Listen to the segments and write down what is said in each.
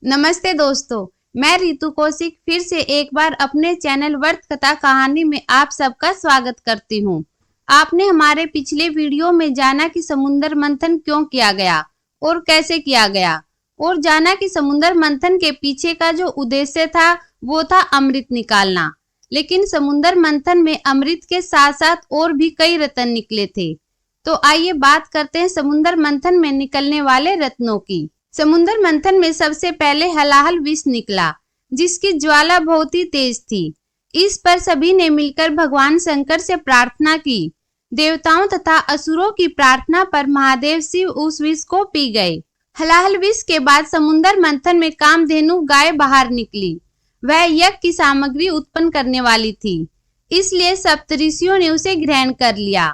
नमस्ते दोस्तों, मैं रितु कौशिक फिर से एक बार अपने चैनल वर्त कथा कहानी में आप सबका स्वागत करती हूँ। आपने हमारे पिछले वीडियो में जाना कि समुद्र मंथन क्यों किया गया और कैसे किया गया, और जाना कि समुद्र मंथन के पीछे का जो उद्देश्य था वो था अमृत निकालना। लेकिन समुद्र मंथन में अमृत के साथ साथ और भी कई रत्न निकले थे। तो आइए बात करते हैं समुद्र मंथन में निकलने वाले रत्नों की। समुद्र मंथन में सबसे पहले हलाहल विष निकला, जिसकी ज्वाला बहुत ही तेज थी। इस पर सभी ने मिलकर भगवान शंकर से प्रार्थना की। देवताओं तथा असुरों की प्रार्थना पर महादेव शिव उस विष को पी गए। हलाहल विष के बाद समुद्र मंथन में कामधेनु गाय बाहर निकली। वह यज्ञ की सामग्री उत्पन्न करने वाली थी, इसलिए सप्तऋषियों ने उसे ग्रहण कर लिया।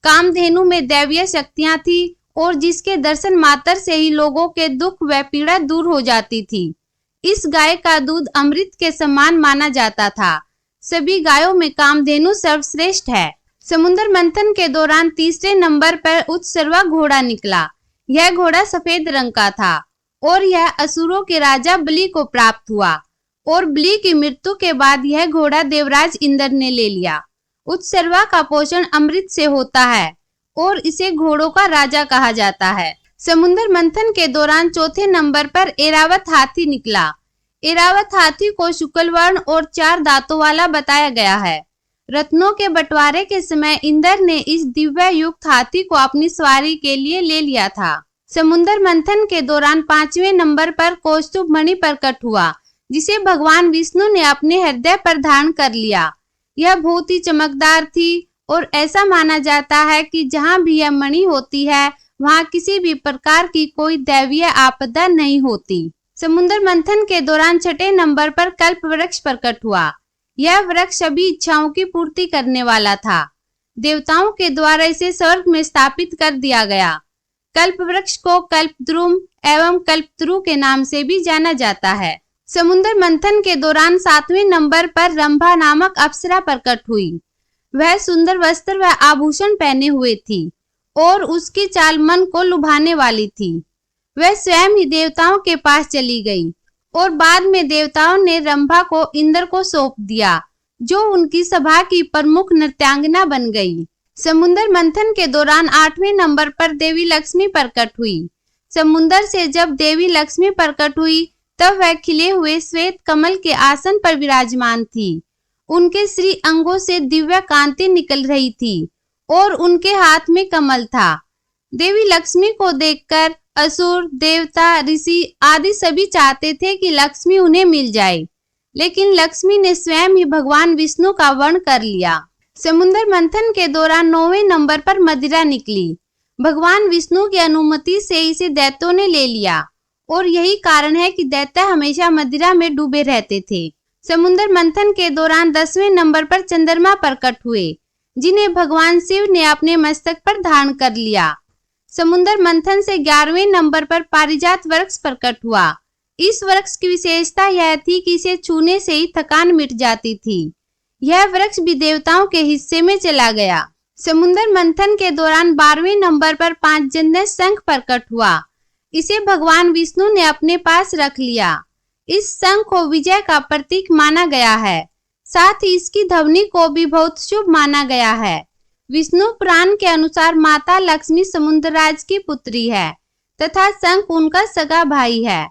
कामधेनु में दैवीय शक्तियां थी और जिसके दर्शन मात्र से ही लोगों के दुख व पीड़ा दूर हो जाती थी। इस गाय का दूध अमृत के समान माना जाता था। सभी गायों में कामधेनु सर्वश्रेष्ठ है। समुद्र मंथन के दौरान तीसरे नंबर पर उत्सर्वा घोड़ा निकला। यह घोड़ा सफेद रंग का था और यह असुरों के राजा बलि को प्राप्त हुआ, और बलि की मृत्यु के बाद यह घोड़ा देवराज इंद्र ने ले लिया। उत्सर्वा का पोषण अमृत से होता है और इसे घोड़ों का राजा कहा जाता है। समुद्र मंथन के दौरान चौथे नंबर पर ऐरावत हाथी निकला। ऐरावत हाथी को शुक्ल वर्ण और 4 दांतों वाला बताया गया है। रत्नों के बंटवारे के समय इंद्र ने इस दिव्य युक्त हाथी को अपनी सवारी के लिए ले लिया था। समुद्र मंथन के दौरान 5वें नंबर पर कौस्तुभ मणि प्रकट हुआ, जिसे भगवान विष्णु ने अपने हृदय पर धारण कर लिया। यह बहुत ही चमकदार थी और ऐसा माना जाता है कि जहाँ भी यह मणि होती है वहाँ किसी भी प्रकार की कोई दैवीय आपदा नहीं होती। समुद्र मंथन के दौरान 6ठे नंबर पर कल्प वृक्ष प्रकट हुआ। यह वृक्ष सभी इच्छाओं की पूर्ति करने वाला था। देवताओं के द्वारा इसे स्वर्ग में स्थापित कर दिया गया। कल्प वृक्ष को कल्पद्रुम एवं कल्पतरु के नाम से भी जाना जाता है। समुद्र मंथन के दौरान 7वें नंबर पर रंभा नामक अप्सरा प्रकट हुई। वह सुंदर वस्त्र व आभूषण पहने हुए थी और उसकी चाल मन को लुभाने वाली थी। वह स्वयं ही देवताओं के पास चली गई और बाद में देवताओं ने रंभा को इंद्र को सौंप दिया, जो उनकी सभा की प्रमुख नृत्यांगना बन गई। समुद्र मंथन के दौरान 8वें नंबर पर देवी लक्ष्मी प्रकट हुई। समुद्र से जब देवी लक्ष्मी प्रकट हुई तब वह खिले हुए श्वेत कमल के आसन पर विराजमान थी। उनके श्री अंगों से दिव्य कांति निकल रही थी और उनके हाथ में कमल था। देवी लक्ष्मी को देखकर असुर, देवता, ऋषि आदि सभी चाहते थे कि लक्ष्मी उन्हें मिल जाए, लेकिन लक्ष्मी ने स्वयं ही भगवान विष्णु का वर्ण कर लिया। समुद्र मंथन के दौरान 9वें नंबर पर मदिरा निकली। भगवान विष्णु की अनुमति से इसे दैत्यों ने ले लिया और यही कारण है कि दैत्य हमेशा मदिरा में डूबे रहते थे। समुद्र मंथन के दौरान 10वें नंबर पर चंद्रमा प्रकट हुए, जिन्हें भगवान शिव ने अपने मस्तक पर धारण कर लिया। समुद्र मंथन से 11वें नंबर पर पारिजात वृक्ष प्रकट हुआ। इस वृक्ष की विशेषता यह थी कि इसे छूने से ही थकान मिट जाती थी। यह वृक्ष भी देवताओं के हिस्से में चला गया। समुद्र मंथन के दौरान 12वें नंबर पर पांचजन्य शंख प्रकट हुआ। इसे भगवान विष्णु ने अपने पास रख लिया। इस शंख को विजय का प्रतीक माना गया है। साथ ही इसकी ध्वनि को भी बहुत शुभ माना गया है। विष्णु पुराण के अनुसार माता लक्ष्मी समुद्रराज की पुत्री है तथा शंख उनका सगा भाई है।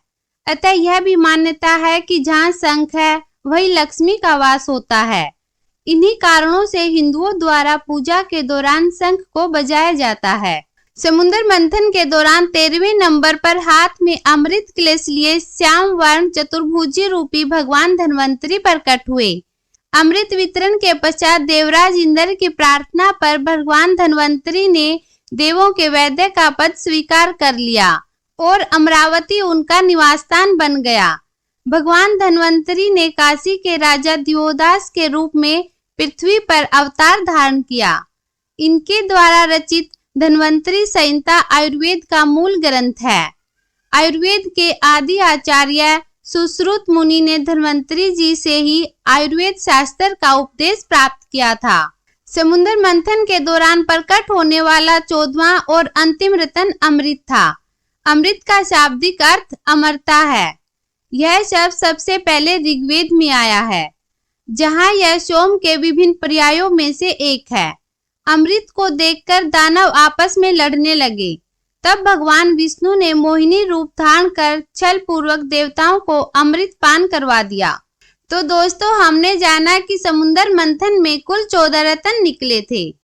अतः यह भी मान्यता है कि जहाँ शंख है वही लक्ष्मी का वास होता है। इन्हीं कारणों से हिंदुओं द्वारा पूजा के दौरान शंख को बजाया जाता है। समुद्र मंथन के दौरान 13वें नंबर पर हाथ में अमृत कलश लिए श्याम वर्ण चतुर्भुजी रूपी भगवान धन्वंतरी प्रकट हुए। अमृत वितरण के पश्चात देवराज इंद्र की प्रार्थना पर भगवान धन्वंतरी ने देवों के वैद्य का पद स्वीकार कर लिया और अमरावती उनका निवास स्थान बन गया। भगवान धन्वंतरी ने काशी के राजा दियोदास के रूप में पृथ्वी पर अवतार धारण किया। इनके द्वारा रचित धन्वंतरी संहिता आयुर्वेद का मूल ग्रंथ है। आयुर्वेद के आदि आचार्य सुश्रुत मुनि ने धन्वंतरी जी से ही आयुर्वेद शास्त्र का उपदेश प्राप्त किया था। समुद्र मंथन के दौरान प्रकट होने वाला 14वां और अंतिम रत्न अमृत था। अमृत का शाब्दिक अर्थ अमरता है। यह शब्द सबसे पहले ऋग्वेद में आया है, जहां यह सोम के विभिन्न पर्यायों में से एक है। अमृत को देखकर दानव आपस में लड़ने लगे। तब भगवान विष्णु ने मोहिनी रूप धारण कर छल पूर्वक देवताओं को अमृत पान करवा दिया। तो दोस्तों, हमने जाना कि समुद्र मंथन में कुल 14 रत्न निकले थे।